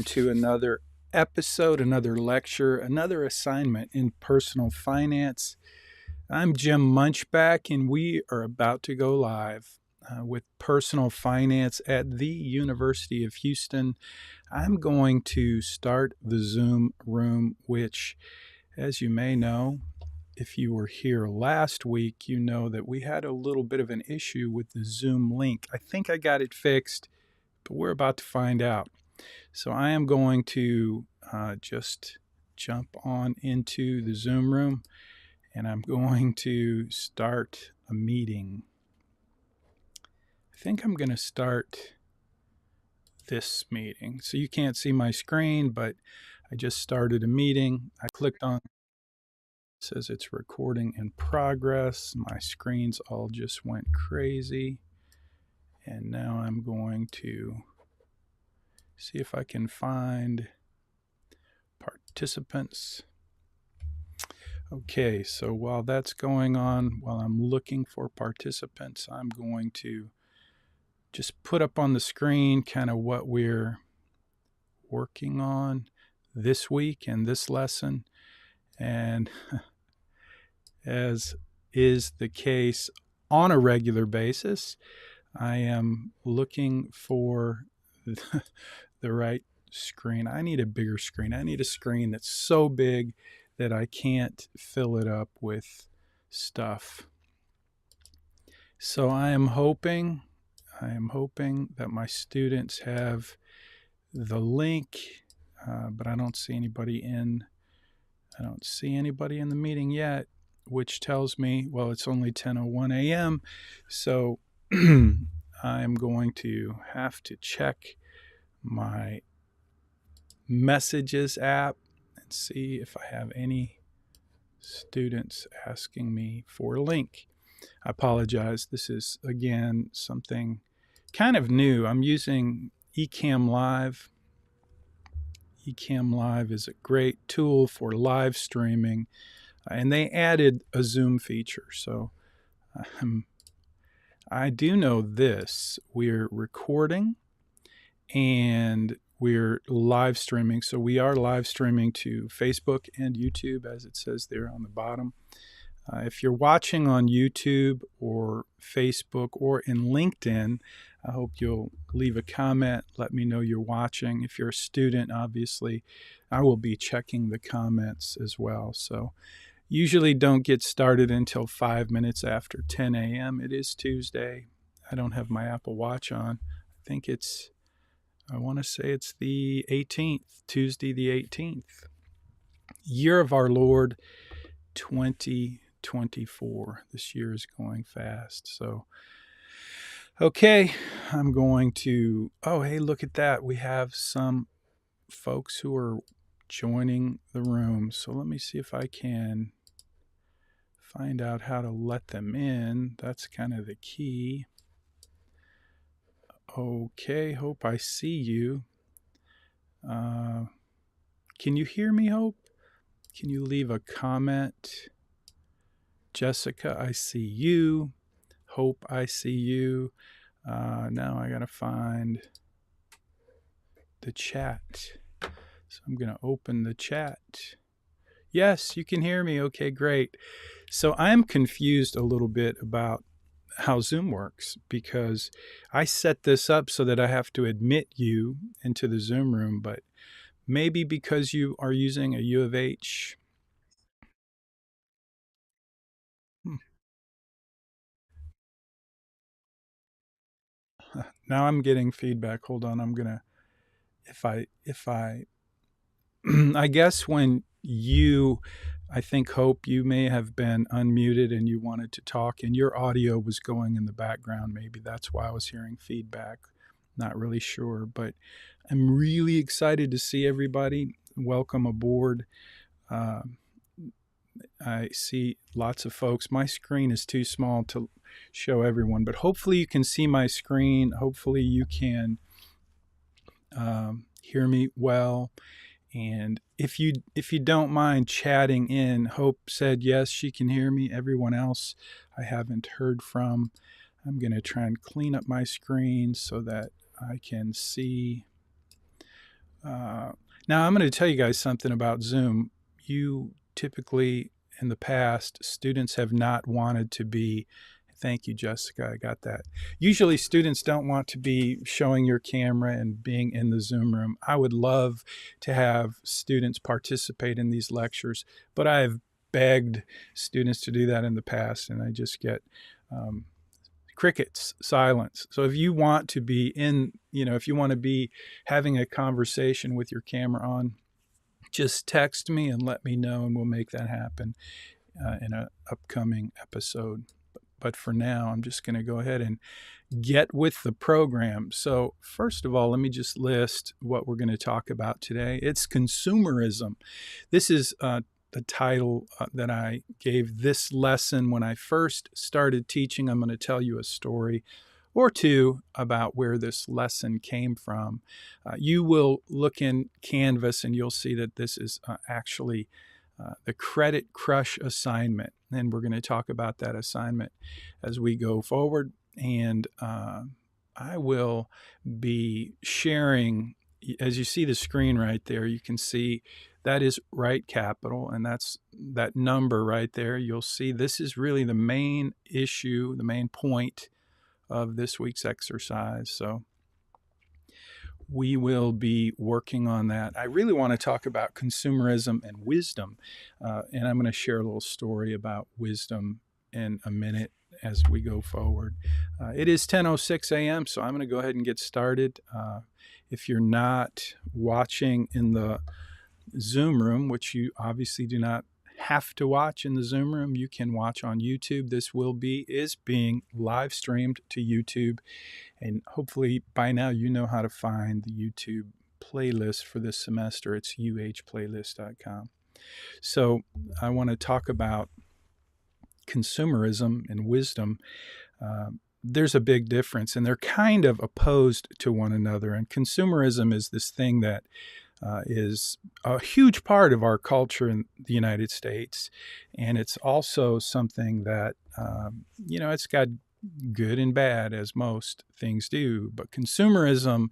To another episode, another lecture, another assignment in personal finance. I'm Jim Munchback, and we are about to go live with personal finance at the University of Houston. I'm going to start the Zoom room, which, as you may know, if you were here last week, you know that we had a little bit of an issue with the Zoom link. I think I got it fixed, but we're about to find out. So I am going to just jump on into the Zoom room, and I'm going to start a meeting. I think I'm going to start this meeting. So you can't see my screen, but I just started a meeting. I clicked on, it says it's recording in progress. My screens all just went crazy. And now I'm going to see if I can find participants. Okay, so while that's going on, while I'm looking for participants, I'm going to just put up on the screen kind of what we're working on this week and this lesson. And as is the case on a regular basis, I am looking for the right screen. I need a bigger screen. I need a screen that's so big that I can't fill it up with stuff. So I am hoping that my students have the link, but I don't see anybody in the meeting yet, which tells me, well, it's only 10:01 a.m. So I'm going to have to check my messages app and see if I have any students asking me for a link. I apologize. This is, again, something kind of new. I'm using Ecamm Live. Ecamm Live is a great tool for live streaming, and they added a Zoom feature. So I do know this. We're recording and we're live streaming. So we are live streaming to Facebook and YouTube, as it says there on the bottom. If you're watching on YouTube or Facebook or in LinkedIn, I hope you'll leave a comment. Let me know you're watching. If you're a student, obviously, I will be checking the comments as well. So usually don't get started until 5 minutes after 10 a.m. It is Tuesday. I don't have my Apple Watch on. I want to say it's the 18th, Tuesday the 18th. Year of our Lord 2024. This year is going fast. So, okay, I'm going to, hey, look at that. We have some folks who are joining the room. So let me see if I can find out how to let them in. That's kind of the key. Okay, Hope, I see you. Can you hear me, Hope? Can you leave a comment? Jessica, I see you. Hope, I see you. Now I got to find the chat. So I'm going to open the chat. Yes, you can hear me. Okay, great. So I'm confused a little bit about how Zoom works, because I set this up so that I have to admit you into the Zoom room, but maybe because you are using a U of H. Now I'm getting feedback. Hold on. I'm going to, if I, I guess when I think, Hope, you may have been unmuted and you wanted to talk and your audio was going in the background. Maybe that's why I was hearing feedback. Not really sure, but I'm really excited to see everybody. Welcome aboard. I see lots of folks. My screen is too small to show everyone, but hopefully you can see my screen. Hopefully you can hear me well. And if you don't mind chatting in, Hope said yes, she can hear me. Everyone else I haven't heard from. I'm going to try and clean up my screen so that I can see Now, I'm going to tell you guys something about Zoom. You typically, in the past, students have not wanted to be. Thank you, Jessica. I got that. Usually, students don't want to be showing your camera and being in the Zoom room. I would love to have students participate in these lectures, but I've begged students to do that in the past, and I just get crickets, silence. So if you want to be if you want to be having a conversation with your camera on, just text me and let me know, and we'll make that happen in an upcoming episode. But for now, I'm just going to go ahead and get with the program. So first of all, let me just list what we're going to talk about today. It's consumerism. This is the title that I gave this lesson when I first started teaching. I'm going to tell you a story or two about where this lesson came from. You will look in Canvas and you'll see that this is actually the Credit Crush assignment. And we're going to talk about that assignment as we go forward. And I will be sharing, as you see the screen right there, you can see that is RightCapital, and that's that number right there. You'll see this is really the main issue, the main point of this week's exercise. So we will be working on that. I really want to talk about consumerism and wisdom, and I'm going to share a little story about wisdom in a minute as we go forward. It is 10:06 a.m., so I'm going to go ahead and get started. If you're not watching in the Zoom room, which you obviously do not have to watch in the Zoom room, you can watch on YouTube. This is being live streamed to YouTube, and hopefully by now you know how to find the YouTube playlist for this semester. It's uhplaylist.com. So I want to talk about consumerism and wisdom. There's a big difference, and they're kind of opposed to one another. And consumerism is this thing that is a huge part of our culture in the United States. And it's also something that, it's got good and bad, as most things do. But consumerism,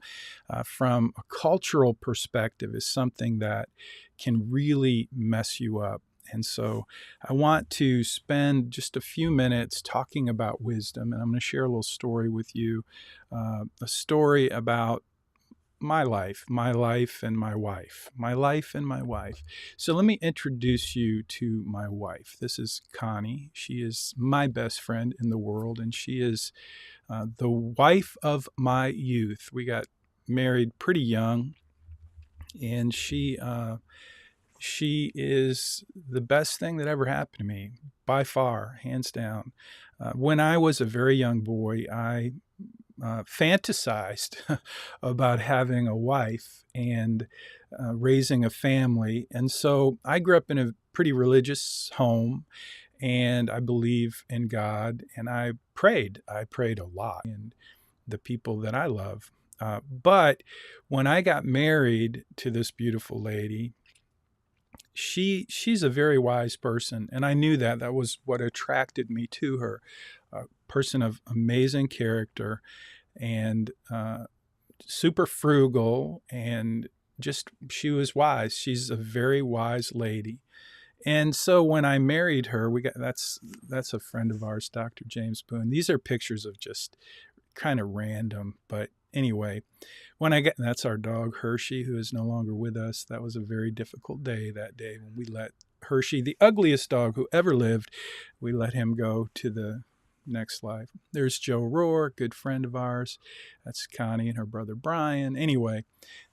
from a cultural perspective, is something that can really mess you up. And so I want to spend just a few minutes talking about wisdom. And I'm going to share a little story with you, a story about my life and my wife. So let me introduce you to my wife. This is Connie. She is my best friend in the world, and she is the wife of my youth. We got married pretty young, and she is the best thing that ever happened to me, by far, hands down. When I was a very young boy, I fantasized about having a wife and raising a family. And so I grew up in a pretty religious home, and I believe in God, and I prayed a lot, and the people that I love. But when I got married to this beautiful lady, she's a very wise person, and I knew that was what attracted me to her. A person of amazing character, and super frugal, and just she was wise. She's a very wise lady. And so when I married her, that's a friend of ours, Dr. James Boone. These are pictures of just kind of random, but anyway, that's our dog Hershey, who is no longer with us. That was a very difficult day that day when we let Hershey, the ugliest dog who ever lived, we let him go to the next life. There's Joe Rohr, good friend of ours. That's Connie and her brother Brian. Anyway,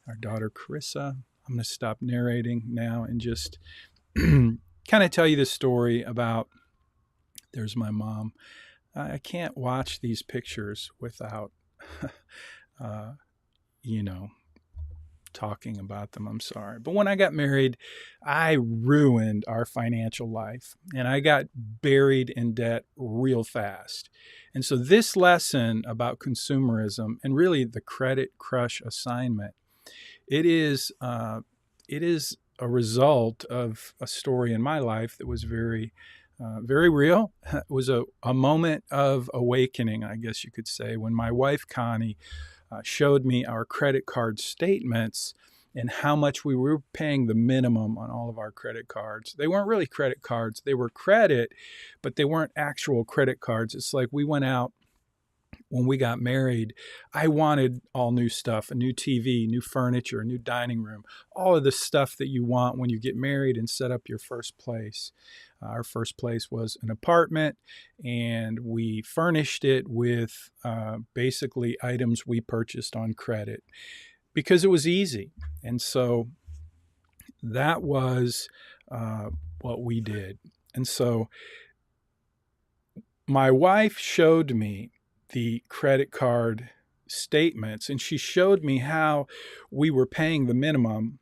our daughter Carissa. I'm going to stop narrating now and just kind of tell you the story about, there's my mom. I can't watch these pictures without, talking about them. I'm sorry. But when I got married, I ruined our financial life, and I got buried in debt real fast. And so this lesson about consumerism, and really the Credit Crush assignment, it is a result of a story in my life that was very real. It was a moment of awakening, I guess you could say, when my wife Connie showed me our credit card statements, and how much we were paying the minimum on all of our credit cards. They weren't really credit cards. They were credit, but they weren't actual credit cards. It's like we went out when we got married. I wanted all new stuff, a new TV, new furniture, a new dining room, all of the stuff that you want when you get married and set up your first place. Our first place was an apartment, and we furnished it with basically items we purchased on credit because it was easy. And so that was what we did. And so my wife showed me the credit card statements, and she showed me how we were paying the minimum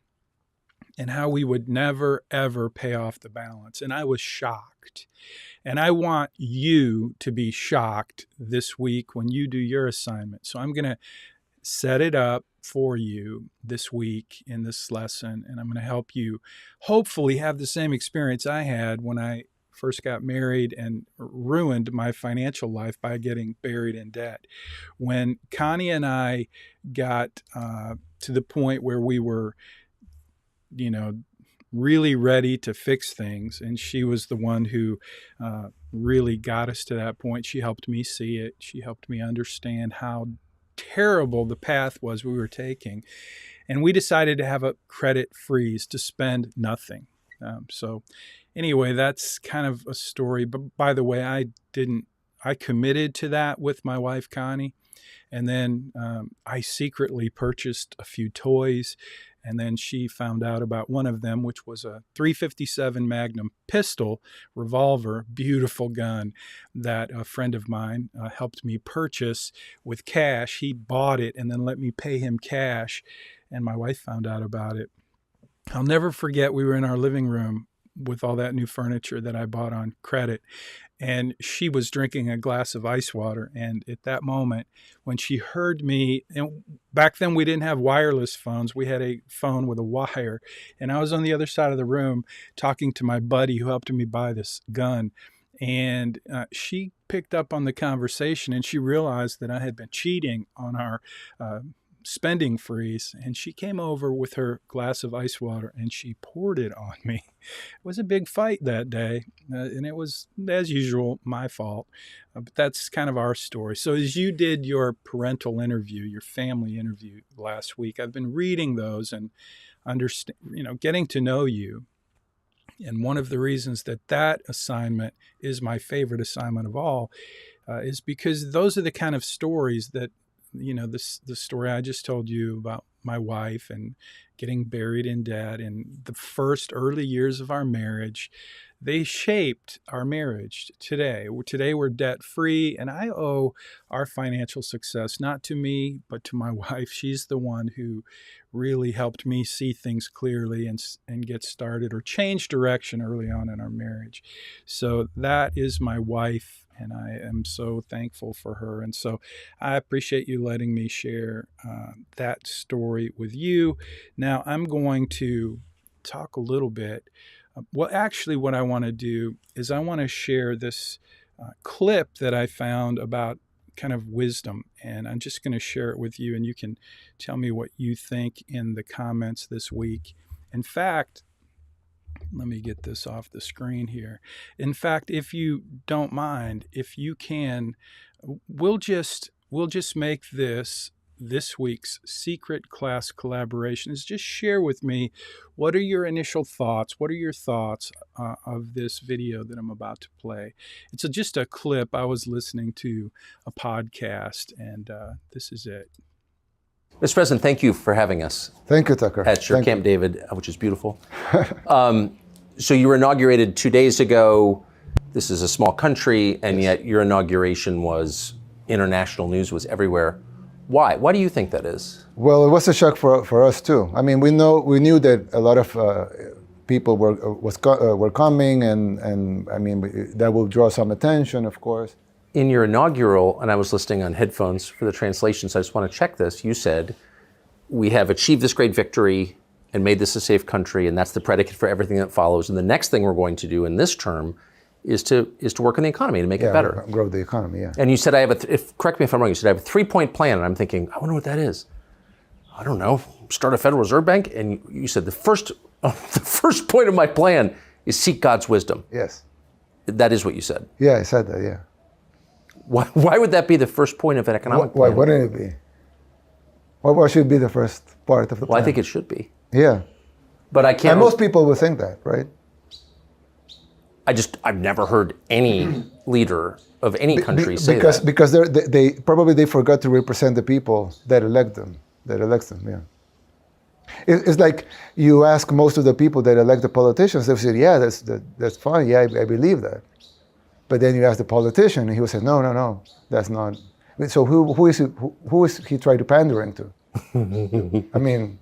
and how we would never, ever pay off the balance. And I was shocked. And I want you to be shocked this week when you do your assignment. So I'm going to set it up for you this week in this lesson, and I'm going to help you hopefully have the same experience I had when I first got married and ruined my financial life by getting buried in debt. When Connie and I got to the point where we were, really ready to fix things, and she was the one who really got us to that point. She helped me see it. She helped me understand how terrible the path was we were taking. And we decided to have a credit freeze, to spend nothing. So anyway, that's kind of a story. But by the way, I committed to that with my wife, Connie. And then I secretly purchased a few toys. And then she found out about one of them, which was a .357 Magnum pistol revolver, beautiful gun that a friend of mine helped me purchase with cash. He bought it and then let me pay him cash. And my wife found out about it. I'll never forget, we were in our living room with all that new furniture that I bought on credit. And she was drinking a glass of ice water. And at that moment, when she heard me, and back then we didn't have wireless phones. We had a phone with a wire. And I was on the other side of the room talking to my buddy who helped me buy this gun. And she picked up on the conversation, and she realized that I had been cheating on our spending freeze, and she came over with her glass of ice water and she poured it on me. It was a big fight that day, and it was, as usual, my fault. But that's kind of our story. So as you did your parental interview, your family interview last week, I've been reading those and getting to know you. And one of the reasons that assignment is my favorite assignment of all is because those are the kind of stories that, the story I just told you about my wife and getting buried in debt and the first early years of our marriage, they shaped our marriage today. Today we're debt free, and I owe our financial success not to me, but to my wife. She's the one who really helped me see things clearly and get started or change direction early on in our marriage. So that is my wife, and I am so thankful for her. And so I appreciate you letting me share that story with you. Now I'm going to talk a little bit. Well, actually, what I want to do is I want to share this clip that I found about kind of wisdom, and I'm just going to share it with you, and you can tell me what you think in the comments this week. In fact, let me get this off the screen here. In fact, if you don't mind, if you can, we'll just make this week's secret class collaboration is just share with me, what are your initial thoughts? What are your thoughts of this video that I'm about to play? It's just a clip. I was listening to a podcast, and this is it. Mr. President, thank you for having us. Thank you, Tucker. At your Camp David, which is beautiful. So you were inaugurated 2 days ago. This is a small country, and yet your inauguration was international news, was everywhere. Why? Why do you think that is? Well, it was a shock for us too. I mean, we knew that a lot of people were coming, and I mean that will draw some attention, of course. In your inaugural, and I was listening on headphones for the translation, so I just want to check this. You said, "We have achieved this great victory and made this a safe country, and that's the predicate for everything that follows. And the next thing we're going to do in this term is to work on the economy to make it better, grow the economy." Yeah. And you said, correct me if I'm wrong. You said I have a 3-point plan, and I'm thinking, I wonder what that is. I don't know. start a Federal Reserve Bank? And you said the first point of my plan is seek God's wisdom. Yes. That is what you said. Yeah, I said that, yeah. Why would that be the first point of an economic plan? Why wouldn't it be? What should be the first part of the plan? Well, I think it should be. Yeah. But I can't... And most people would think that, right? I've never heard any leader of any country say that. Because they probably forgot to represent the people that elect them. Yeah. It's like you ask most of the people that elect the politicians, they say, yeah, that's fine. Yeah, I believe that. But then you ask the politician, and he will say, no, that's not. So who is he trying to pandering to? I mean,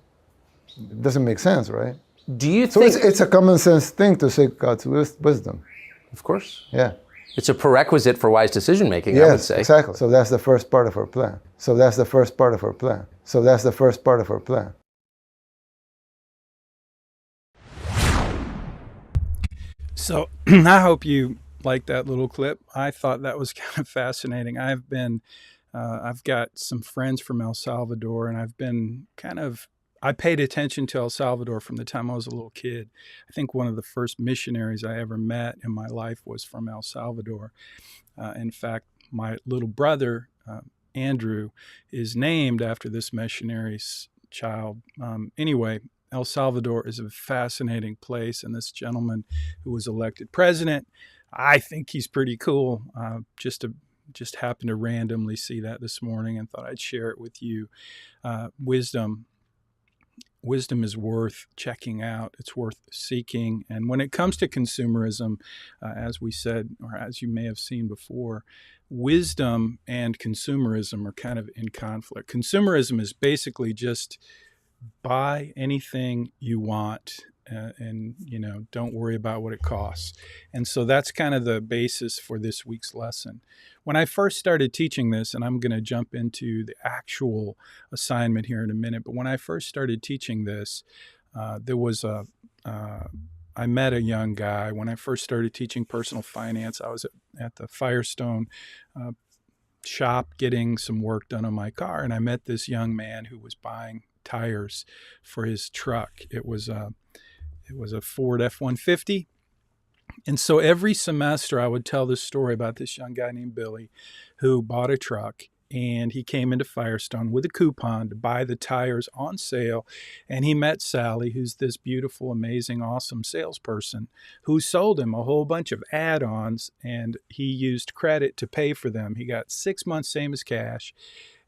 it doesn't make sense, right? Do you think... So it's a common sense thing to seek God's wisdom. Of course. Yeah. It's a prerequisite for wise decision making, yes, I would say. Exactly. So that's the first part of our plan. So I hope you liked that little clip. I thought that was kind of fascinating. I've got some friends from El Salvador, and I paid attention to El Salvador from the time I was a little kid. I think one of the first missionaries I ever met in my life was from El Salvador. In fact, my little brother, Andrew, is named after this missionary's child. Anyway, El Salvador is a fascinating place, and this gentleman who was elected president, I think he's pretty cool. Just happened to randomly see that this morning and thought I'd share it with you. Wisdom is worth checking out. It's worth seeking. And when it comes to consumerism, as we said, or as you may have seen before, wisdom and consumerism are kind of in conflict. Consumerism is basically just buy anything you want and don't worry about what it costs. And so that's kind of the basis for this week's lesson. When I first started teaching this, and I'm going to jump into the actual assignment here in a minute, but when I first started teaching this, I met a young guy. When I first started teaching personal finance, I was at the Firestone shop getting some work done on my car, and I met this young man who was buying tires for his truck. It was a Ford F-150. And so every semester I would tell this story about this young guy named Billy who bought a truck, and he came into Firestone with a coupon to buy the tires on sale. And he met Sally, who's this beautiful, amazing, awesome salesperson who sold him a whole bunch of add-ons, and he used credit to pay for them. He got 6 months, same as cash.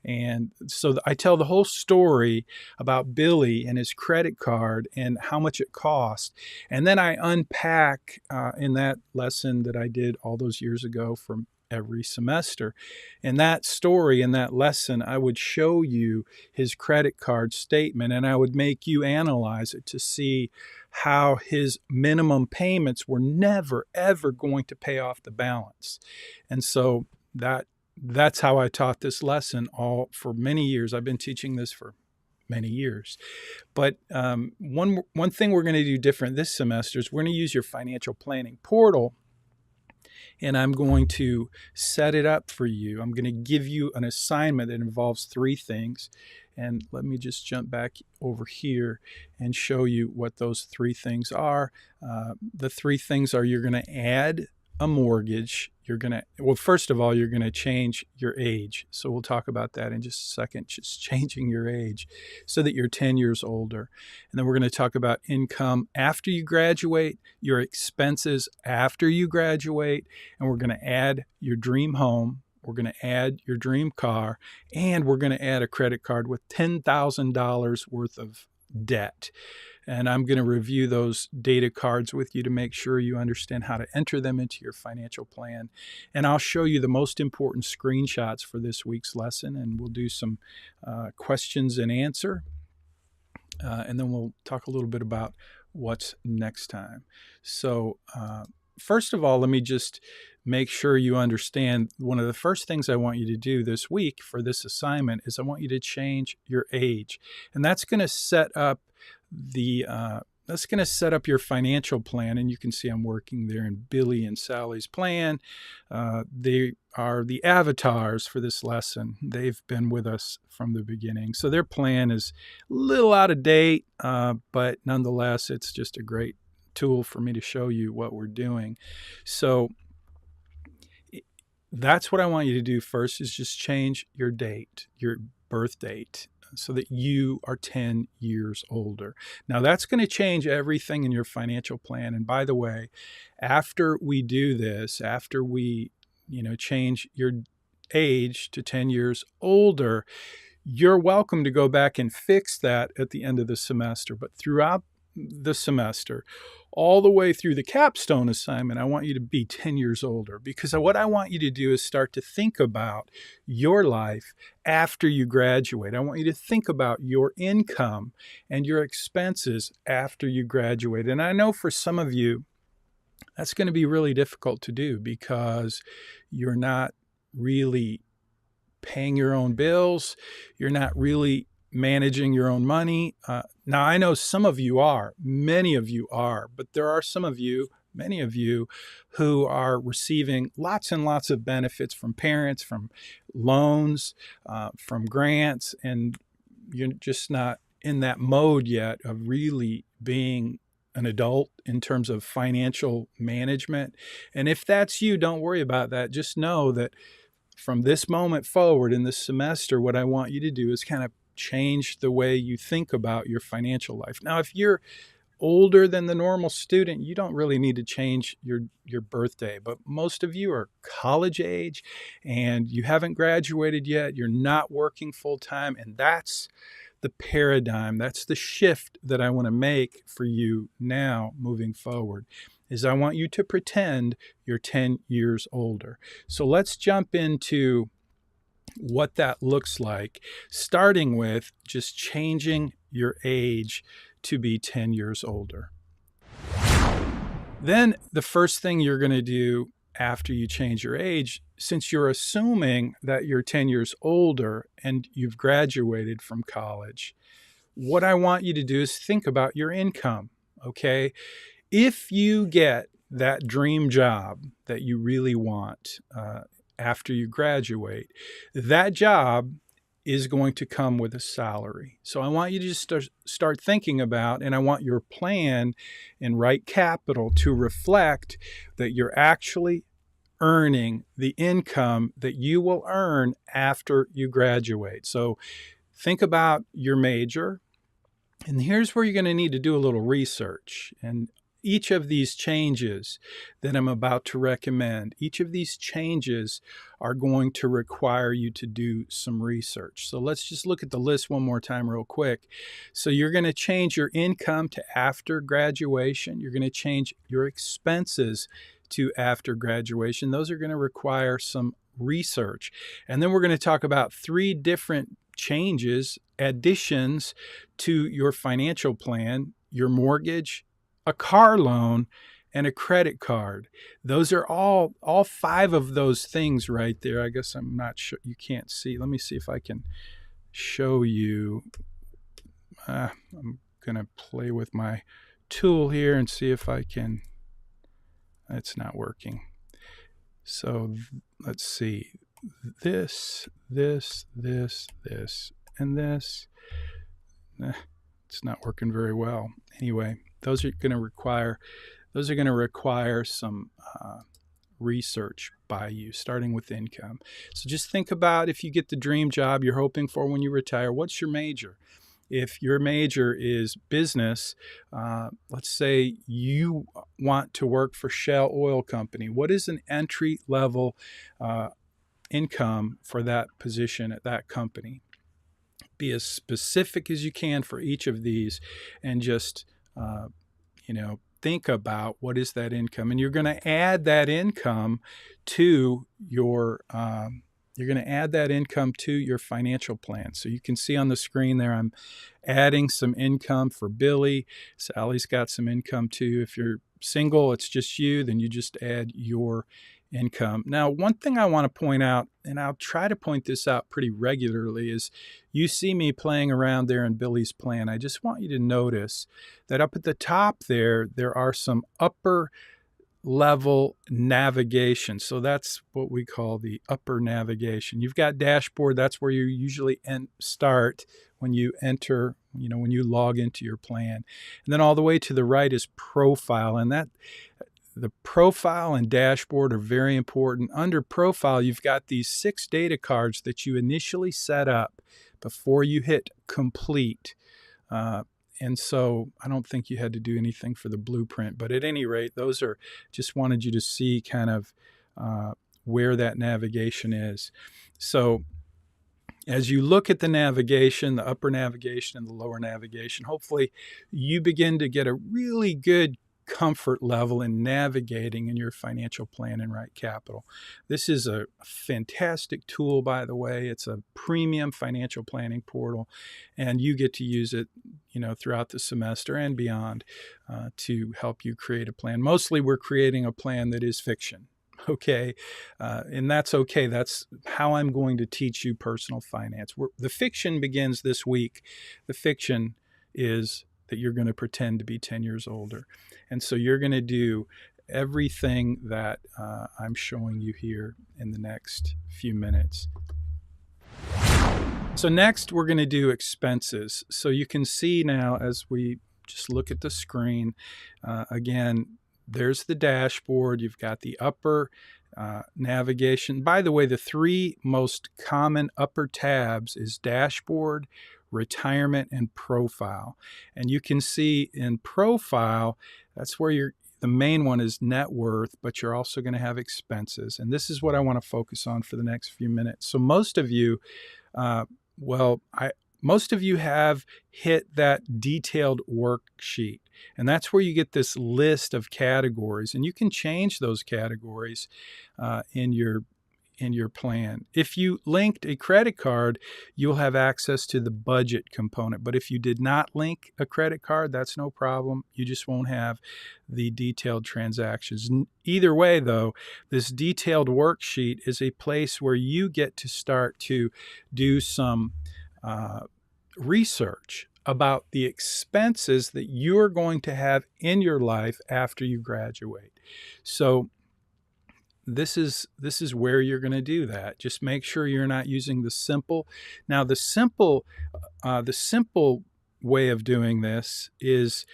And so I tell the whole story about Billy and his credit card and how much it cost. And then I unpack in that lesson that I did all those years ago from every semester. In that story, in that lesson, I would show you his credit card statement, and I would make you analyze it to see how his minimum payments were never, ever going to pay off the balance. And so that's how I taught this lesson all for many years. I've been teaching this for many years. But one thing we're going to do different this semester is we're going to use your financial planning portal, and I'm going to set it up for you. I'm going to give you an assignment that involves 3 things. And let me just jump back over here and show you what those 3 things are. The 3 things are: you're going to add a mortgage. First of all, you're going to change your age. So we'll talk about that in just a second, just changing your age so that you're 10 years older. And then we're going to talk about income after you graduate, your expenses after you graduate, and we're going to add your dream home. We're going to add your dream car, and we're going to add a credit card with $10,000 worth of debt. And I'm going to review those data cards with you to make sure you understand how to enter them into your financial plan. And I'll show you the most important screenshots for this week's lesson, and we'll do some questions and answer. And then we'll talk a little bit about what's next time. So first of all, let me just make sure you understand one of the first things I want you to do this week for this assignment is I want you to change your age. And that's going to set up the that's going to set up your financial plan. And you can see I'm working there in Billy and Sally's plan. They are the avatars for this lesson. They've been with us from the beginning. So their plan is a little out of date, but nonetheless, it's just a great tool for me to show you what we're doing. So that's what I want you to do first, is just change your date, your birth date, so that you are 10 years older. Now, that's going to change everything in your financial plan. And by the way, after we do this, after we, change your age to 10 years older, you're welcome to go back and fix that at the end of the semester. But throughout the semester, all the way through the capstone assignment, I want you to be 10 years older, because what I want you to do is start to think about your life after you graduate. I want you to think about your income and your expenses after you graduate. And I know for some of you, that's going to be really difficult to do because you're not really paying your own bills. You're not really managing your own money. Now, I know some of you are, many of you are, but there are some of you, many of you, who are receiving lots and lots of benefits from parents, from loans, from grants, and you're just not in that mode yet of really being an adult in terms of financial management. And if that's you, don't worry about that. Just know that from this moment forward in this semester, what I want you to do is kind of change the way you think about your financial life. Now, if you're older than the normal student, you don't really need to change your birthday. But most of you are college age and you haven't graduated yet. You're not working full time. And that's the paradigm. That's the shift that I want to make for you now moving forward, is I want you to pretend you're 10 years older. So let's jump into what that looks like, starting with just changing your age to be 10 years older. Then the first thing you're going to do after you change your age, since you're assuming that you're 10 years older and you've graduated from college, what I want you to do is think about your income, okay? If you get that dream job that you really want after you graduate, that job is going to come with a salary. So I want you to just start thinking about, and I want your plan in RightCapital to reflect that you're actually earning the income that you will earn after you graduate. So think about your major, and here's where you're going to need to do a little research. And each of these changes that I'm about to recommend, each of these changes are going to require you to do some research. So let's just look at the list one more time real quick. So you're going to change your income to after graduation. You're going to change your expenses to after graduation. Those are going to require some research. And then we're going to talk about 3 different changes, additions to your financial plan: your mortgage, a car loan, and a credit card. Those are all 5 of those things right there. I guess I'm not sure. You can't see. Let me see if I can show you. I'm going to play with my tool here and see if I can. It's not working. So let's see. This, and this. It's not working very well. Anyway, those are going to require some research by you, starting with income. So just think about, if you get the dream job you're hoping for when you retire, what's your major? If your major is business, let's say you want to work for Shell Oil Company. What is an entry level income for that position at that company? Be as specific as you can for each of these, and just think about what is that income, and you're going to add that income to your financial plan. So you can see on the screen there, I'm adding some income for Billy. Sally's got some income too. If you're single, it's just you, then you just add your income. Now, one thing I want to point out, and I'll try to point this out pretty regularly, is you see me playing around there in Billy's plan. I just want you to notice that up at the top there are some upper level navigation. So that's what we call the upper navigation. You've got dashboard. That's where you usually start when you enter, when you log into your plan. And then all the way to the right is profile. And the profile and dashboard are very important. Under profile, you've got these 6 data cards that you initially set up before you hit complete. And so I don't think you had to do anything for the blueprint. But at any rate, those are, just wanted you to see kind of where that navigation is. So as you look at the navigation, the upper navigation and the lower navigation, hopefully you begin to get a really good comfort level in navigating in your financial plan in RightCapital. This is a fantastic tool, by the way. It's a premium financial planning portal, and you get to use it, throughout the semester and beyond to help you create a plan. Mostly we're creating a plan that is fiction. Okay. And that's okay. That's how I'm going to teach you personal finance. The fiction begins this week. The fiction is that you're going to pretend to be 10 years older. And so you're going to do everything that I'm showing you here in the next few minutes. So next, we're going to do expenses. So you can see now as we just look at the screen, again, there's the dashboard. You've got the upper navigation. By the way, the 3 most common upper tabs is dashboard, retirement, and profile. And you can see in profile, that's where the main one is net worth, but you're also going to have expenses. And this is what I want to focus on for the next few minutes. So most of you, most of you have hit that detailed worksheet, and that's where you get this list of categories, and you can change those categories in your plan. If you linked a credit card, you'll have access to the budget component. But if you did not link a credit card, that's no problem. You just won't have the detailed transactions. Either way, though, this detailed worksheet is a place where you get to start to do some research about the expenses that you're going to have in your life after you graduate. So this is where you're going to do that. Just make sure you're not using the simple. Now, the simple way of doing this is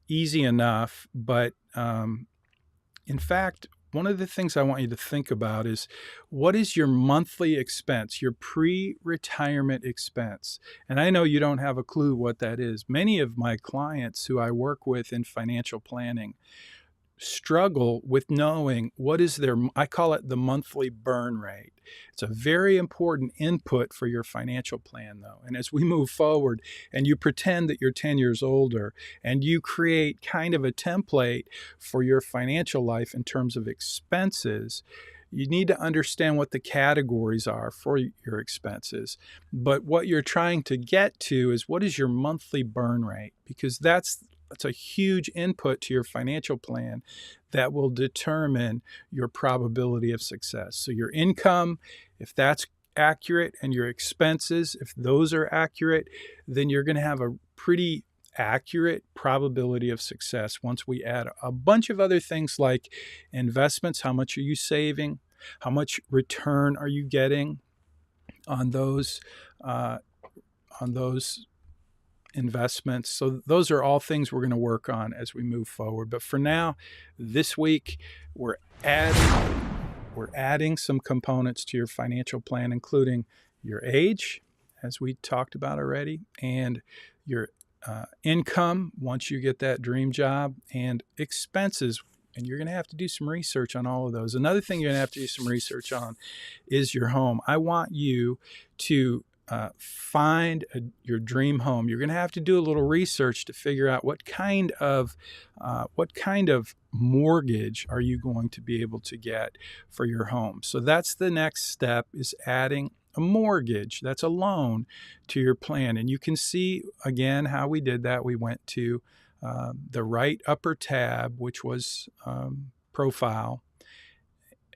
easy enough, but in fact, one of the things I want you to think about is, what is your monthly expense, your pre-retirement expense? And I know you don't have a clue what that is. Many of my clients who I work with in financial planning struggle with knowing what is I call it the monthly burn rate. It's a very important input for your financial plan, though. And as we move forward and you pretend that you're 10 years older and you create kind of a template for your financial life in terms of expenses, you need to understand what the categories are for your expenses. But what you're trying to get to is, what is your monthly burn rate? Because that's a huge input to your financial plan that will determine your probability of success. So your income, if that's accurate, and your expenses, if those are accurate, then you're going to have a pretty accurate probability of success once we add a bunch of other things like investments. How much are you saving? How much return are you getting on those investments? So those are all things we're going to work on as we move forward. But for now, this week, we're adding some components to your financial plan, including your age, as we talked about already, and your income once you get that dream job, and expenses. And you're going to have to do some research on all of those. Another thing you're going to have to do some research on is your home. I want you to find your dream home. You're going to have to do a little research to figure out what kind of mortgage are you going to be able to get for your home. So that's the next step, is adding a mortgage. That's a loan to your plan. And you can see again how we did that. We went to the right upper tab, which was profile.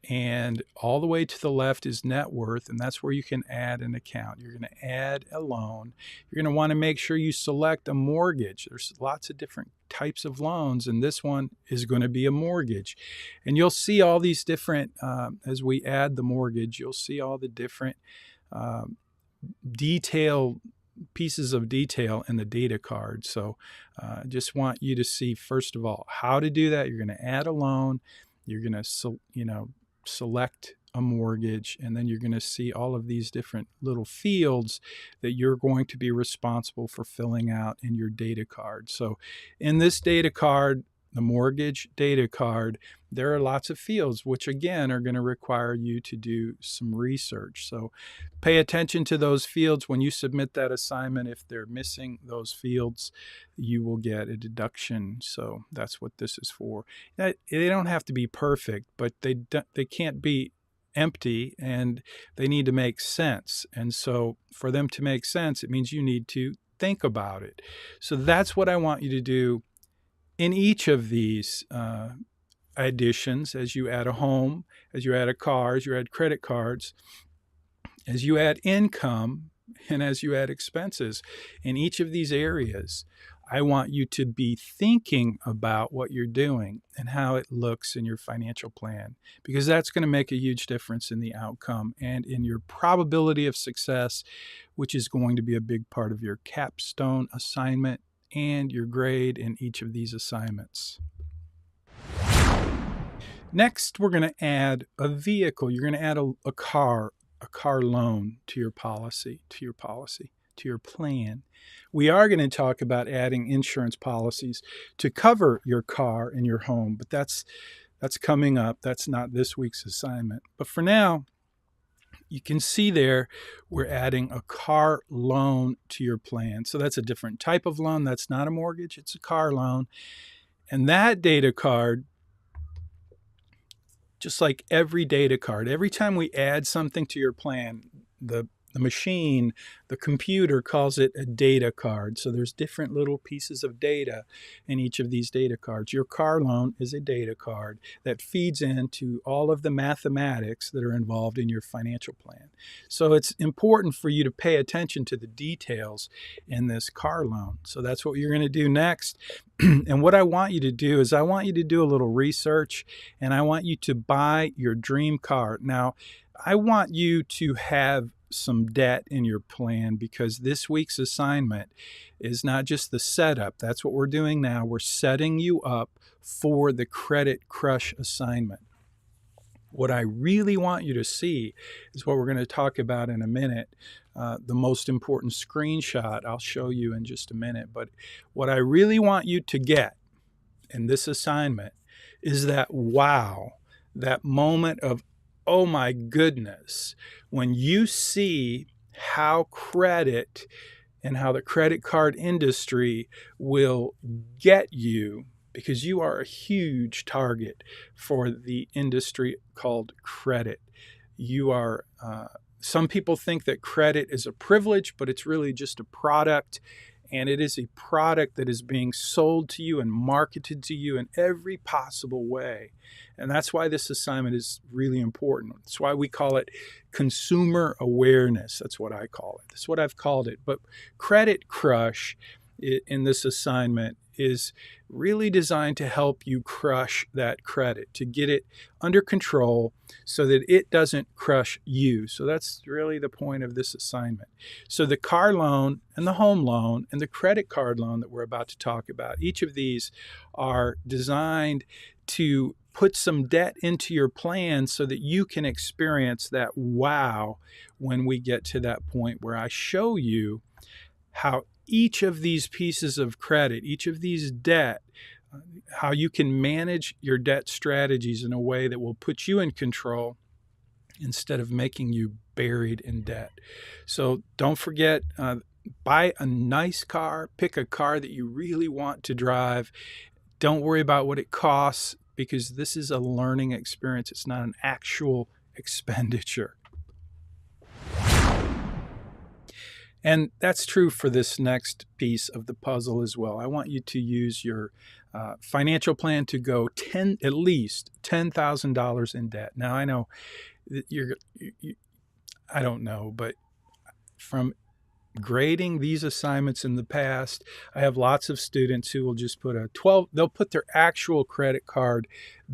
And all the way to the left is net worth, and that's where you can add an account. You're going to add a loan. You're going to want to make sure you select a mortgage. There's lots of different types of loans, and this one is going to be a mortgage. And you'll see all these different, as we add the mortgage, you'll see all the different pieces of detail in the data card. So I just want you to see, first of all, how to do that. You're going to add a loan. You're going to, select a mortgage, and then you're going to see all of these different little fields that you're going to be responsible for filling out in your data card. So in this data card, the mortgage data card, there are lots of fields, which again are going to require you to do some research. So pay attention to those fields when you submit that assignment. If they're missing those fields, you will get a deduction. So that's what this is for. They don't have to be perfect, but they can't be empty, and they need to make sense. And so for them to make sense, it means you need to think about it. So that's what I want you to do in each of these additions. As you add a home, as you add a car, as you add credit cards, as you add income, and as you add expenses, in each of these areas, I want you to be thinking about what you're doing and how it looks in your financial plan, because that's going to make a huge difference in the outcome and in your probability of success, which is going to be a big part of your capstone assignment and your grade in each of these assignments. Next, we're going to add a vehicle. You're going to add a car loan to your policy, to your plan. We are going to talk about adding insurance policies to cover your car and your home, but that's coming up. That's not this week's assignment. But for now, you can see there we're adding a car loan to your plan. So that's a different type of loan. That's not a mortgage. It's a car loan. And that data card, just like every data card, every time we add something to your plan, the machine, the computer calls it a data card. So there's different little pieces of data in each of these data cards. Your car loan is a data card that feeds into all of the mathematics that are involved in your financial plan. So it's important for you to pay attention to the details in this car loan. So that's what you're going to do next. And what I want you to do is I want you to do a little research, and I want you to buy your dream car. Now, I want you to have some debt in your plan, because this week's assignment is not just the setup. That's what we're doing now. We're setting you up for the credit crush assignment. What I really want you to see is what we're going to talk about in a minute. The most important screenshot I'll show you in just a minute. But what I really want you to get in this assignment is that wow, that moment of, oh my goodness, when you see how credit and how the credit card industry will get you, because you are a huge target for the industry called credit. You are, some people think that credit is a privilege, but it's really just a product. And it is a product that is being sold to you and marketed to you in every possible way. And that's why this assignment is really important. That's why we call it consumer awareness. That's what I call it. That's what I've called it. But Credit Crush in this assignment is really designed to help you crush that credit, to get it under control so that it doesn't crush you. So that's really the point of this assignment. So the car loan and the home loan and the credit card loan that we're about to talk about, each of these are designed to put some debt into your plan so that you can experience that wow when we get to that point where I show you how each of these pieces of credit, each of these debt, how you can manage your debt strategies in a way that will put you in control instead of making you buried in debt. So don't forget, buy a nice car, pick a car that you really want to drive. Don't worry about what it costs, because this is a learning experience. It's not an actual expenditure. And that's true for this next piece of the puzzle as well. I want you to use your financial plan to go at least $10,000 in debt. Now I know that I don't know, but from grading these assignments in the past, I have lots of students who will just put they'll put their actual credit card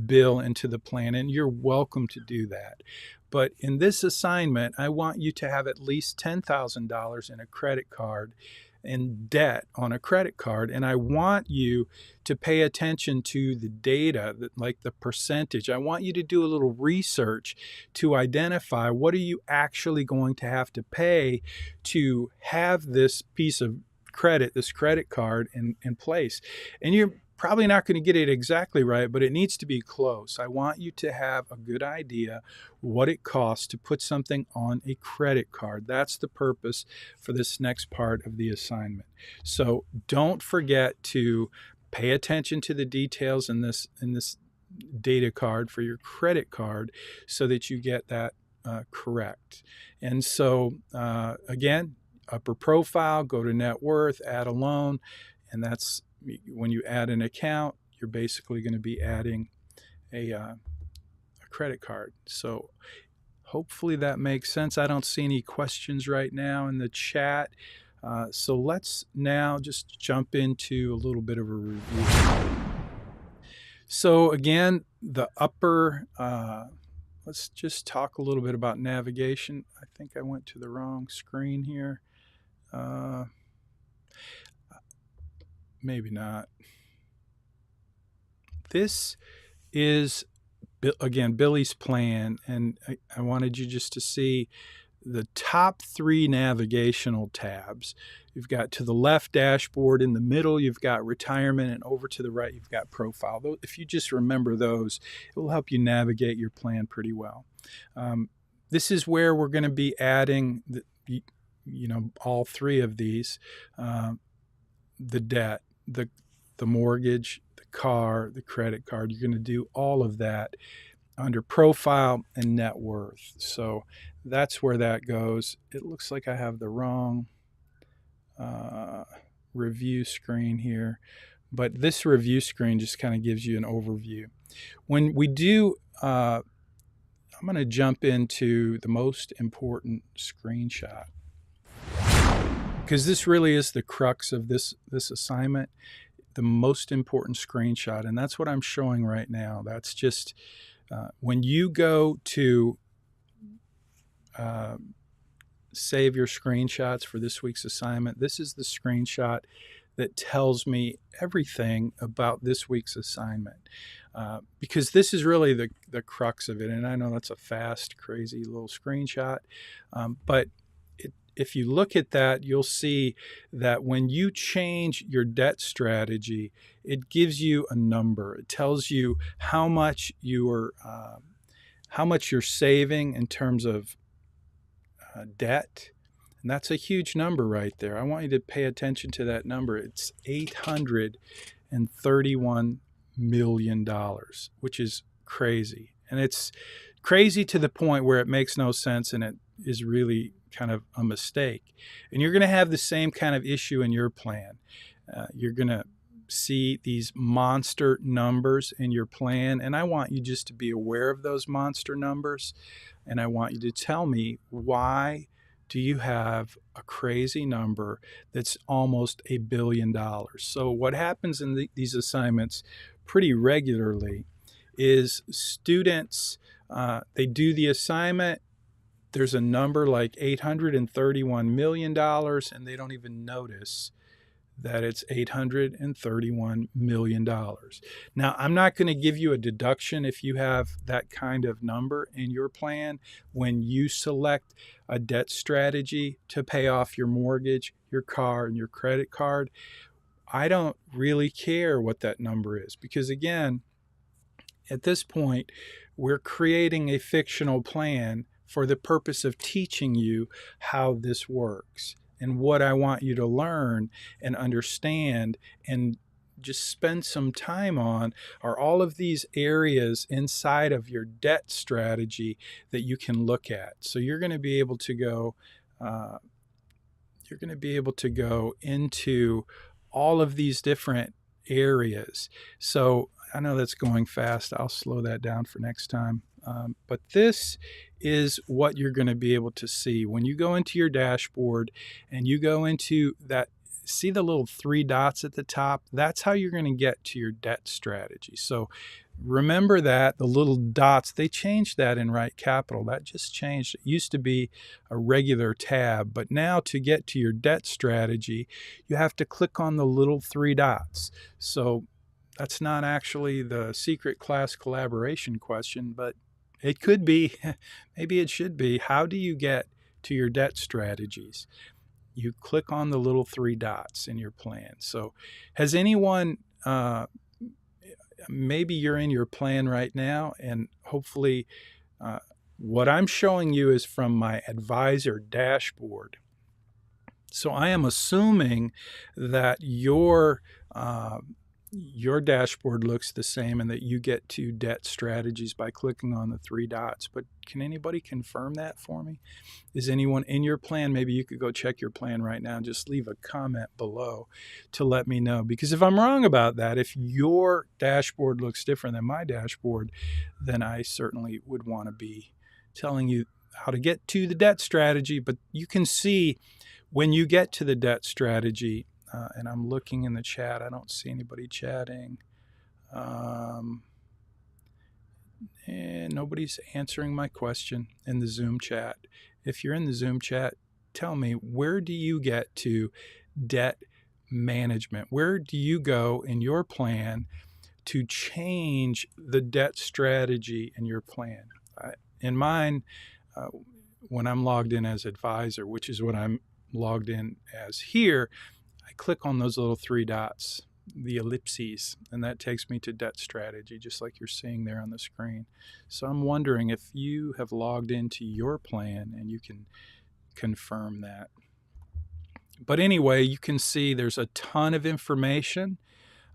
bill into the plan, and you're welcome to do that. But in this assignment, I want you to have at least $10,000 in a credit card, in debt on a credit card. And I want you to pay attention to the data, like the percentage. I want you to do a little research to identify what are you actually going to have to pay to have this piece of credit, this credit card in place. And you're probably not going to get it exactly right, but it needs to be close. I want you to have a good idea what it costs to put something on a credit card. That's the purpose for this next part of the assignment. So don't forget to pay attention to the details in this data card for your credit card so that you get that correct. And so again, upper profile, go to net worth, add a loan, and that's when you add an account, you're basically going to be adding a credit card. So hopefully that makes sense. I don't see any questions right now in the chat. So let's now just jump into a little bit of a review. So again, the upper, let's just talk a little bit about navigation. I think I went to the wrong screen here. Maybe not. This is, again, Billy's plan, and I wanted you just to see the top 3 navigational tabs. You've got to the left dashboard, in the middle you've got retirement, and over to the right you've got profile. If you just remember those, it will help you navigate your plan pretty well. This is where we're going to be adding all 3 of these, the debt, the mortgage, the car, the credit card. You're going to do all of that under profile and net worth. So that's where that goes. It looks like I have the wrong review screen here, but this review screen just kind of gives you an overview. When we do, I'm going to jump into the most important screenshot, because this really is the crux of this assignment, the most important screenshot, and that's what I'm showing right now. That's just when you go to save your screenshots for this week's assignment, this is the screenshot that tells me everything about this week's assignment, because this is really the crux of it. And I know that's a fast, crazy little screenshot, but if you look at that, you'll see that when you change your debt strategy, it gives you a number. It tells you how much you're saving in terms of debt. And that's a huge number right there. I want you to pay attention to that number. It's $831 million, which is crazy. And it's crazy to the point where it makes no sense, and it is really kind of a mistake. And you're going to have the same kind of issue in your plan. You're going to see these monster numbers in your plan, and I want you just to be aware of those monster numbers, and I want you to tell me, why do you have a crazy number that's almost $1 billion? So what happens in these assignments pretty regularly is students, they do the assignment, there's a number like $831 million, and they don't even notice that it's $831 million. Now, I'm not going to give you a deduction if you have that kind of number in your plan when you select a debt strategy to pay off your mortgage, your car, and your credit card. I don't really care what that number is, because again, at this point, we're creating a fictional plan for the purpose of teaching you how this works. And what I want you to learn and understand and just spend some time on are all of these areas inside of your debt strategy that you can look at. So you're going to be able to go, you're going to be able to go into all of these different areas. So I know that's going fast. I'll slow that down for next time. But this is what you're going to be able to see when you go into your dashboard and you go into that. See the little 3 dots at the top? That's how you're going to get to your debt strategy. So remember that the little dots, they changed that in RightCapital. That just changed. It used to be a regular tab, but now to get to your debt strategy, you have to click on the little 3 dots. So that's not actually the secret class collaboration question, but it could be. Maybe it should be. How do you get to your debt strategies? You click on the little 3 dots in your plan. So has anyone, maybe you're in your plan right now, and hopefully what I'm showing you is from my advisor dashboard. So I am assuming that your dashboard looks the same and that you get to debt strategies by clicking on the 3 dots. But can anybody confirm that for me? Is anyone in your plan? Maybe you could go check your plan right now and just leave a comment below to let me know. Because if I'm wrong about that, if your dashboard looks different than my dashboard, then I certainly would want to be telling you how to get to the debt strategy. But you can see when you get to the debt strategy, and I'm looking in the chat. I don't see anybody chatting. And nobody's answering my question in the Zoom chat. If you're in the Zoom chat, tell me, where do you get to debt management? Where do you go in your plan to change the debt strategy in your plan? In mine, when I'm logged in as advisor, which is what I'm logged in as here, I click on those little 3 dots, the ellipses, and that takes me to debt strategy, just like you're seeing there on the screen. So I'm wondering if you have logged into your plan and you can confirm that. But anyway, you can see there's a ton of information,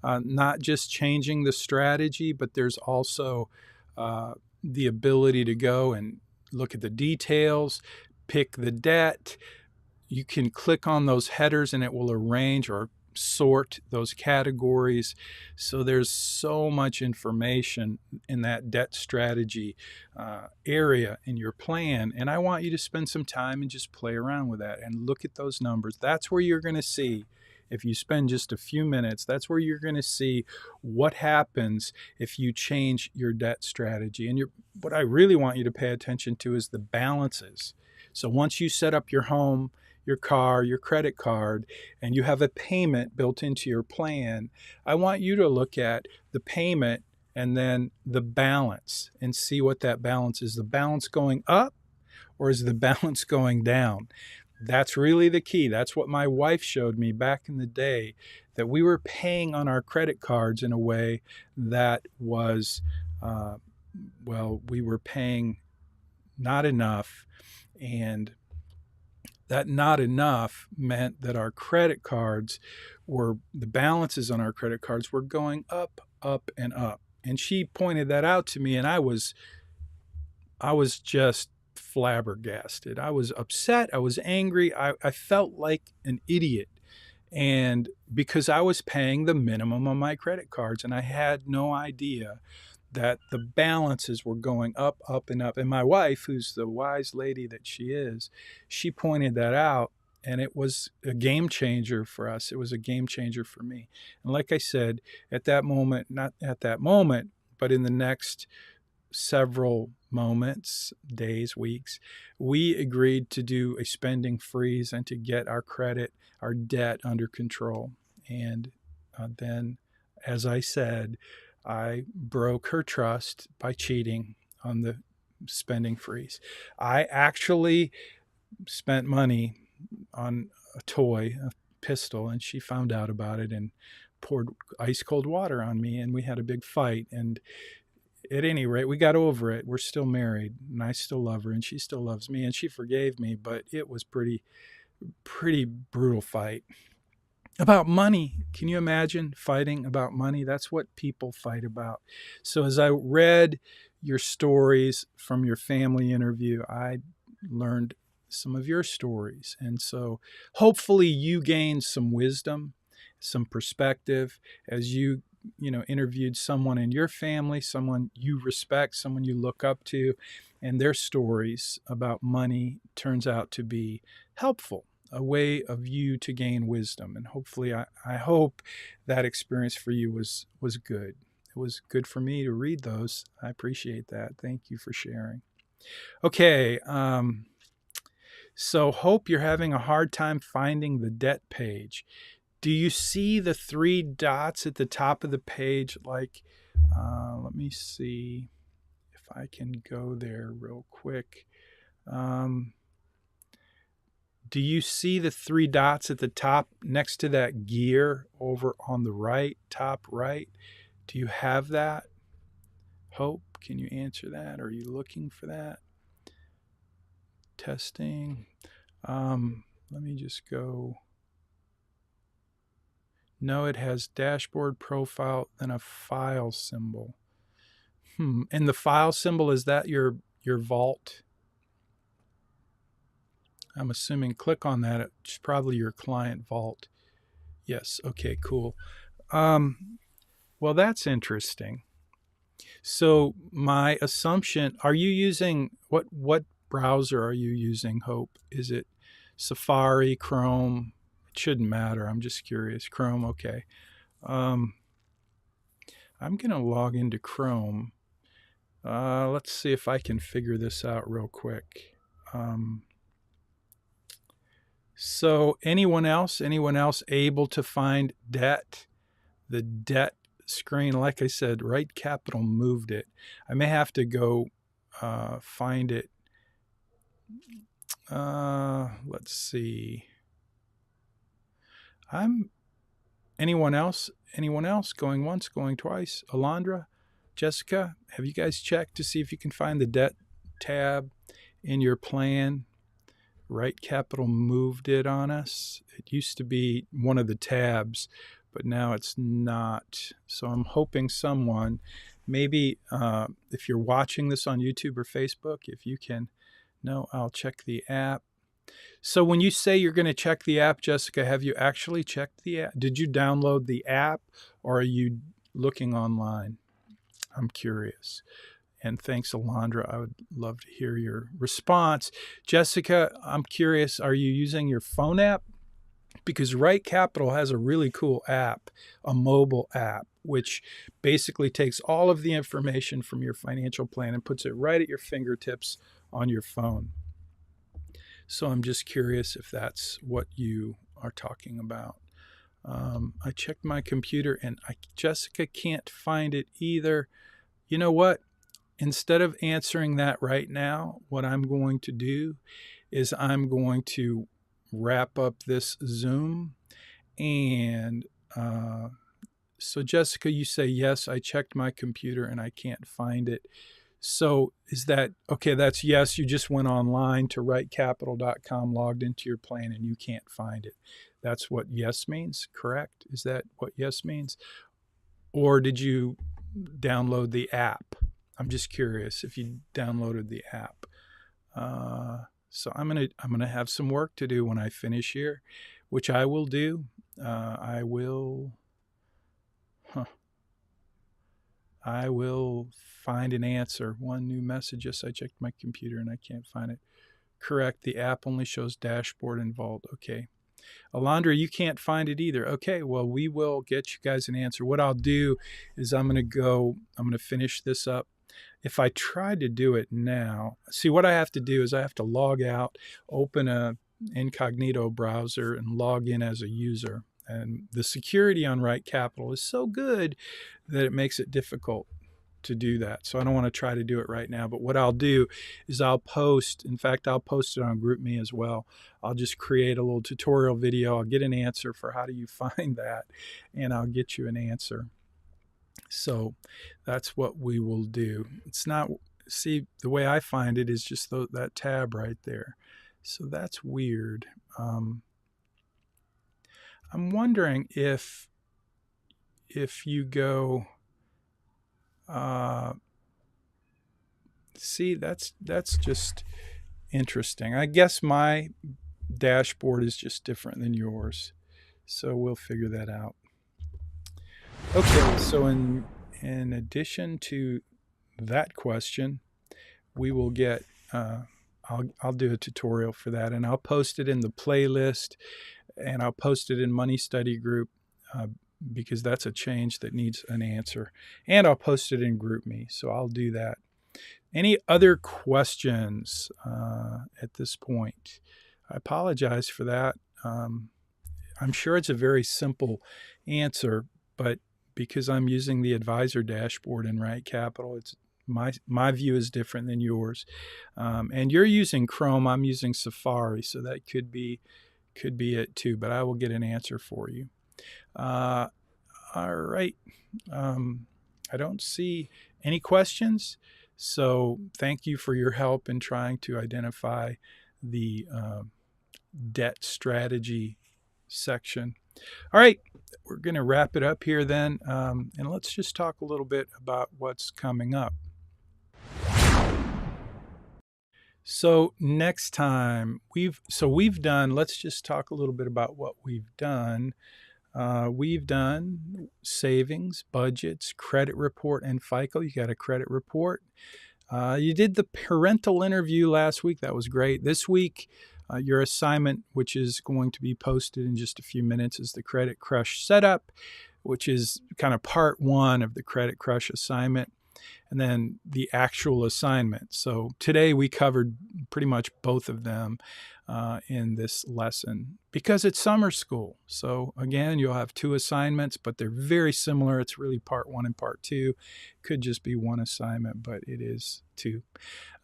not just changing the strategy, but there's also the ability to go and look at the details, pick the debt. You can click on those headers and it will arrange or sort those categories. So there's so much information in that debt strategy area in your plan. And I want you to spend some time and just play around with that and look at those numbers. That's where you're going to see, if you spend just a few minutes, that's where you're going to see what happens if you change your debt strategy. And what I really want you to pay attention to is the balances. So once you set up your home, your car, your credit card, and you have a payment built into your plan, I want you to look at the payment and then the balance and see what that balance is. The balance going up or is the balance going down? That's really the key. That's what my wife showed me back in the day, that we were paying on our credit cards in a way that was, we were paying not enough, and that not enough meant that our credit cards the balances on our credit cards were going up, up, and up. And she pointed that out to me, and I was just flabbergasted. I was upset. I was angry. I felt like an idiot. And because I was paying the minimum on my credit cards, and I had no idea that the balances were going up, up, and up. And my wife, who's the wise lady that she is, she pointed that out, and it was a game changer for us. It was a game changer for me. And like I said, at that moment, not at that moment, but in the next several moments, days, weeks, we agreed to do a spending freeze and to get our credit, our debt under control. And then, as I said, I broke her trust by cheating on the spending freeze. I actually spent money on a toy, a pistol, and she found out about it and poured ice cold water on me, and we had a big fight. And at any rate, we got over it. We're still married, and I still love her, and she still loves me, and she forgave me, but it was pretty brutal fight. About money. Can you imagine fighting about money? That's what people fight about. So as I read your stories from your family interview, I learned some of your stories. And so hopefully you gained some wisdom, some perspective as you interviewed someone in your family, someone you respect, someone you look up to, and their stories about money turns out to be helpful, a way of you to gain wisdom. And hopefully I hope that experience for you was good. It was good for me to read those. I appreciate that. Thank you for sharing. Okay. So hope you're having a hard time finding the debt page. Do you see the 3 dots at the top of the page? Like, let me see if I can go there real quick. Do you see the 3 dots at the top next to that gear over on the right, top right? Do you have that? Hope, can you answer that? Are you looking for that? Testing. Let me just go. No, it has dashboard profile, then a file symbol. And the file symbol, is that your vault? I'm assuming click on that. It's probably your client vault. Yes. Okay, cool. Well, that's interesting. So my assumption, are you using, what browser are you using, Hope? Is it Safari, Chrome? It shouldn't matter. I'm just curious. Chrome, okay. I'm going to log into Chrome. Let's see if I can figure this out real quick. So anyone else able to find debt? The debt screen, like I said, RightCapital moved it. I may have to go find it. Let's see. Anyone else going once, going twice? Alondra, Jessica, have you guys checked to see if you can find the debt tab in your plan? RightCapital moved it on us. It used to be one of the tabs, but now it's not. So I'm hoping someone, maybe if you're watching this on YouTube or Facebook, if you can, no, I'll check the app. So when you say you're going to check the app, Jessica, have you actually checked the app? Did you download the app, or are you looking online? I'm curious. And thanks, Alondra. I would love to hear your response. Jessica, I'm curious, are you using your phone app? Because RightCapital has a really cool app, a mobile app, which basically takes all of the information from your financial plan and puts it right at your fingertips on your phone. So I'm just curious if that's what you are talking about. I checked my computer and Jessica can't find it either. You know what? Instead of answering that right now, what I'm going to do is I'm going to wrap up this Zoom. And so Jessica, you say, yes, I checked my computer and I can't find it. So is that, okay, that's yes, you just went online to rightcapital.com, logged into your plan, and you can't find it. That's what yes means, correct? Is that what yes means? Or did you download the app? I'm just curious if you downloaded the app. So I'm gonna have some work to do when I finish here, which I will do. I will find an answer. One new message. Yes, I checked my computer and I can't find it. Correct. The app only shows dashboard and vault. Okay. Alondra, you can't find it either. Okay, well, we will get you guys an answer. What I'll do is I'm going to finish this up. If I try to do it now, see what I have to do is I have to log out, open a incognito browser and log in as a user. And the security on RightCapital is so good that it makes it difficult to do that. So I don't want to try to do it right now. But what I'll do is I'll post it on GroupMe as well. I'll just create a little tutorial video. I'll get an answer for how do you find that, and I'll get you an answer. So that's what we will do. It's not, see, the way I find it is just that tab right there. So that's weird. I'm wondering if you go, see, that's just interesting. I guess my dashboard is just different than yours. So we'll figure that out. Okay, so in addition to that question, we will get I'll do a tutorial for that, and I'll post it in the playlist, and I'll post it in Money Study Group because that's a change that needs an answer, and I'll post it in GroupMe. So I'll do that. Any other questions at this point? I apologize for that. I'm sure it's a very simple answer, but because I'm using the advisor dashboard in RightCapital, it's my view is different than yours. And you're using Chrome, I'm using Safari, so that could be it too, but I will get an answer for you. All right. I don't see any questions, so thank you for your help in trying to identify the debt strategy section. All right, we're going to wrap it up here then, and let's just talk a little bit about what's coming up. So next time we've done, let's just talk a little bit about what we've done. We've done savings, budgets, credit report, and FICO. You got a credit report. You did the parental interview last week. That was great. This week, your assignment, which is going to be posted in just a few minutes, is the Credit Crush setup, which is kind of part one of the Credit Crush assignment, and then the actual assignment. So today we covered pretty much both of them in this lesson because it's summer school. So again, you'll have two assignments, but they're very similar. It's really part one and part two. Could just be one assignment, but it is two.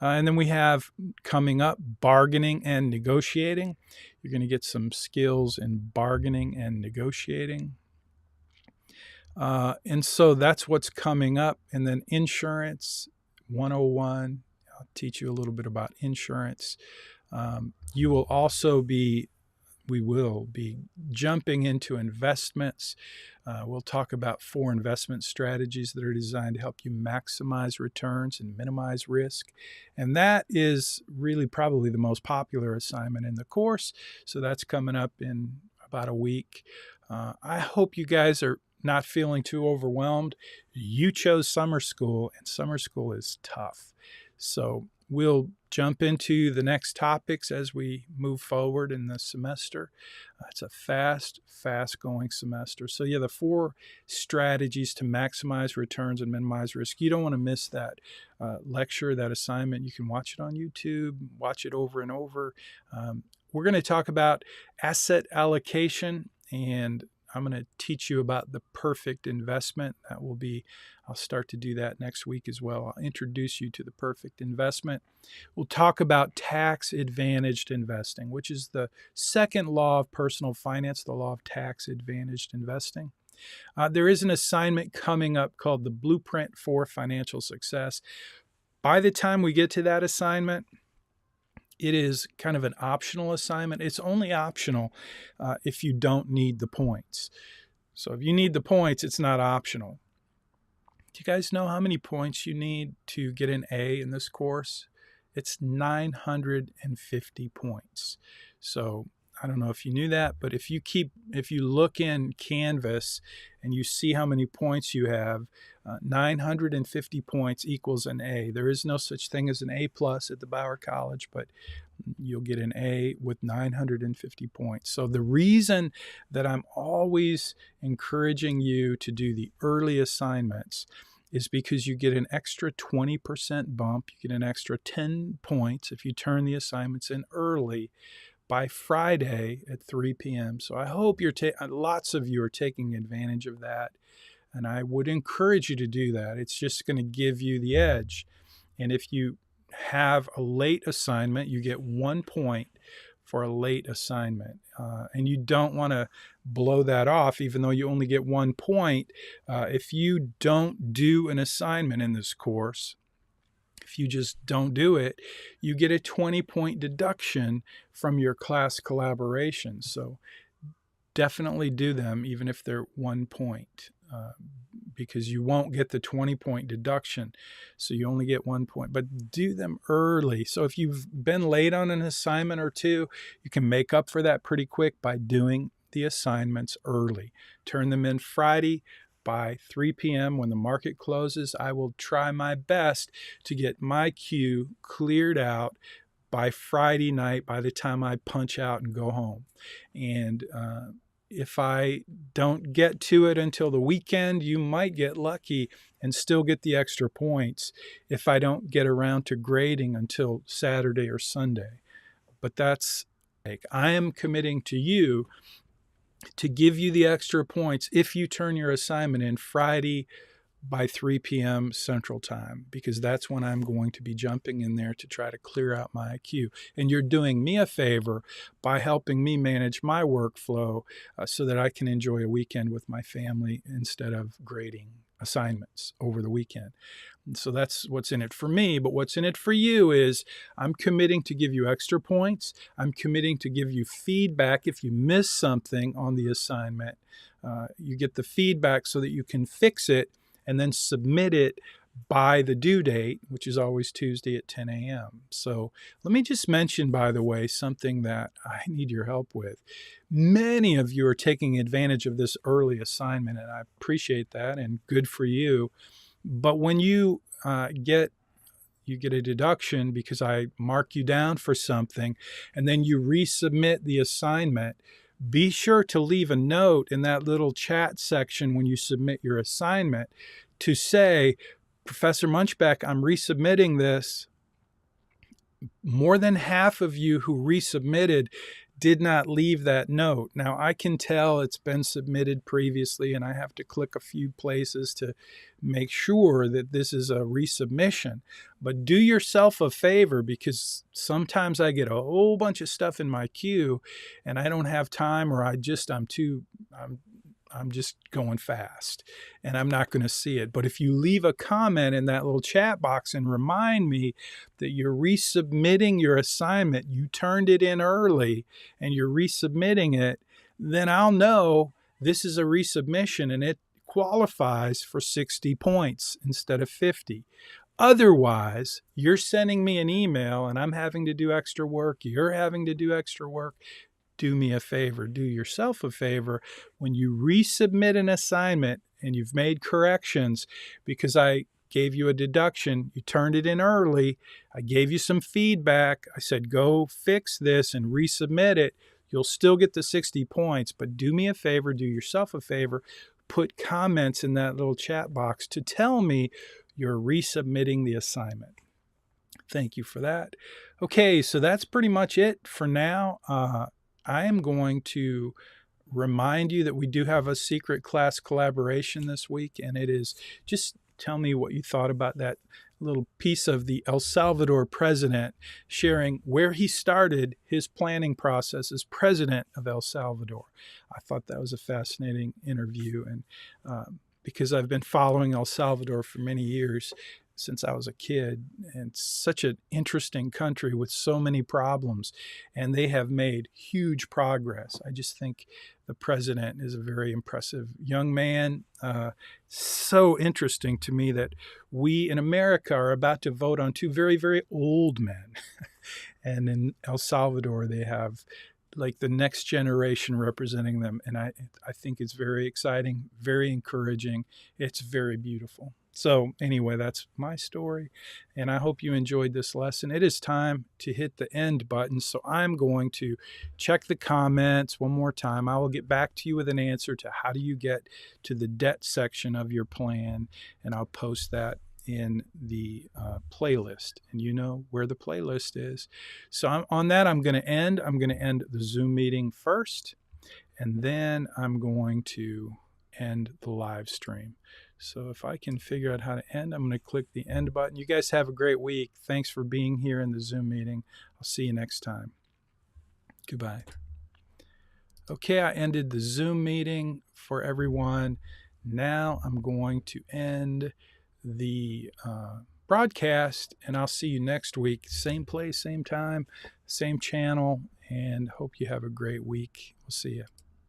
And then we have coming up bargaining and negotiating. You're going to get some skills in bargaining and negotiating. And so that's what's coming up. And then insurance 101. I'll teach you a little bit about insurance. We will be jumping into investments. We'll talk about 4 investment strategies that are designed to help you maximize returns and minimize risk. And that is really probably the most popular assignment in the course. So that's coming up in about a week. I hope you guys are not feeling too overwhelmed. You chose summer school, and summer school is tough. So we'll jump into the next topics as we move forward in the semester. It's a fast-going semester. So yeah, the 4 strategies to maximize returns and minimize risk. You don't want to miss that lecture, that assignment. You can watch it on YouTube, watch it over and over. We're going to talk about asset allocation, and I'm going to teach you about the perfect investment. I'll start to do that next week as well. I'll introduce you to the perfect investment. We'll talk about tax-advantaged investing, which is the second law of personal finance, the law of tax-advantaged investing. There is an assignment coming up called the Blueprint for Financial Success. By the time we get to that assignment, it is kind of an optional assignment. It's only optional if you don't need the points. So if you need the points, it's not optional. Do you guys know how many points you need to get an A in this course? It's 950 points. So I don't know if you knew that, but if you look in Canvas and you see how many points you have, 950 points equals an A. There is no such thing as an A+ at the Bauer College, but you'll get an A with 950 points. So the reason that I'm always encouraging you to do the early assignments is because you get an extra 20% bump. You get an extra 10 points if you turn the assignments in early by Friday at 3 p.m. So I hope lots of you are taking advantage of that. And I would encourage you to do that. It's just going to give you the edge. And if you have a late assignment, you get 1 point for a late assignment. And you don't want to blow that off, even though you only get 1 point. If you don't do an assignment in this course, if you just don't do it, you get a 20-point deduction from your class collaboration. So definitely do them, even if they're 1 point. because you won't get the 20-point deduction. So you only get 1 point, but do them early. So if you've been late on an assignment or two, you can make up for that pretty quick by doing the assignments early. Turn them in Friday by 3 p.m. when the market closes. I will try my best to get my queue cleared out by Friday night by the time I punch out and go home. And if I don't get to it until the weekend, you might get lucky and still get the extra points if I don't get around to grading until Saturday or Sunday. But that's, I am committing to you to give you the extra points if you turn your assignment in Friday by 3 p.m. Central Time, because that's when I'm going to be jumping in there to try to clear out my IQ. And you're doing me a favor by helping me manage my workflow so that I can enjoy a weekend with my family instead of grading assignments over the weekend. And so that's what's in it for me. But what's in it for you is I'm committing to give you extra points. I'm committing to give you feedback if you miss something on the assignment. You get the feedback so that you can fix it and then submit it by the due date, which is always Tuesday at 10 a.m. So let me just mention, by the way, something that I need your help with. Many of you are taking advantage of this early assignment, and I appreciate that, and good for you. But when you get a deduction because I mark you down for something, and then you resubmit the assignment, be sure to leave a note in that little chat section when you submit your assignment to say, Professor Munchback, I'm resubmitting this. More than half of you who resubmitted did not leave that note. Now, I can tell it's been submitted previously, and I have to click a few places to make sure that this is a resubmission. But do yourself a favor, because sometimes I get a whole bunch of stuff in my queue, and I don't have time, or I'm just going fast, and I'm not going to see it. But if you leave a comment in that little chat box and remind me that you're resubmitting your assignment, you turned it in early, and you're resubmitting it, then I'll know this is a resubmission, and it qualifies for 60 points instead of 50. Otherwise, you're sending me an email, and I'm having to do extra work. You're having to do extra work. Do me a favor, do yourself a favor. When you resubmit an assignment and you've made corrections because I gave you a deduction, you turned it in early, I gave you some feedback, I said, go fix this and resubmit it, you'll still get the 60 points. But do me a favor, do yourself a favor, put comments in that little chat box to tell me you're resubmitting the assignment. Thank you for that. Okay, so that's pretty much it for now. I am going to remind you that we do have a secret class collaboration this week, and it is just tell me what you thought about that little piece of the El Salvador president sharing where he started his planning process as president of El Salvador. I thought that was a fascinating interview, and because I've been following El Salvador for many years, since I was a kid, and such an interesting country with so many problems, and they have made huge progress. I just think the president is a very impressive young man. So interesting to me that we in America are about to vote on two very, very old men. And in El Salvador, they have like the next generation representing them. And I think it's very exciting, very encouraging. It's very beautiful. So anyway, that's my story, and I hope you enjoyed this lesson. It is time to hit the end button, so I'm going to check the comments one more time. I will get back to you with an answer to how do you get to the debt section of your plan, and I'll post that in the playlist, and you know where the playlist is. So on that, I'm going to end the Zoom meeting first, and then I'm going to end the live stream. So if I can figure out how to end, I'm going to click the end button. You guys have a great week. Thanks for being here in the Zoom meeting. I'll see you next time. Goodbye. Okay, I ended the Zoom meeting for everyone. Now I'm going to end the broadcast, and I'll see you next week. Same place, same time, same channel, and hope you have a great week. We'll see you.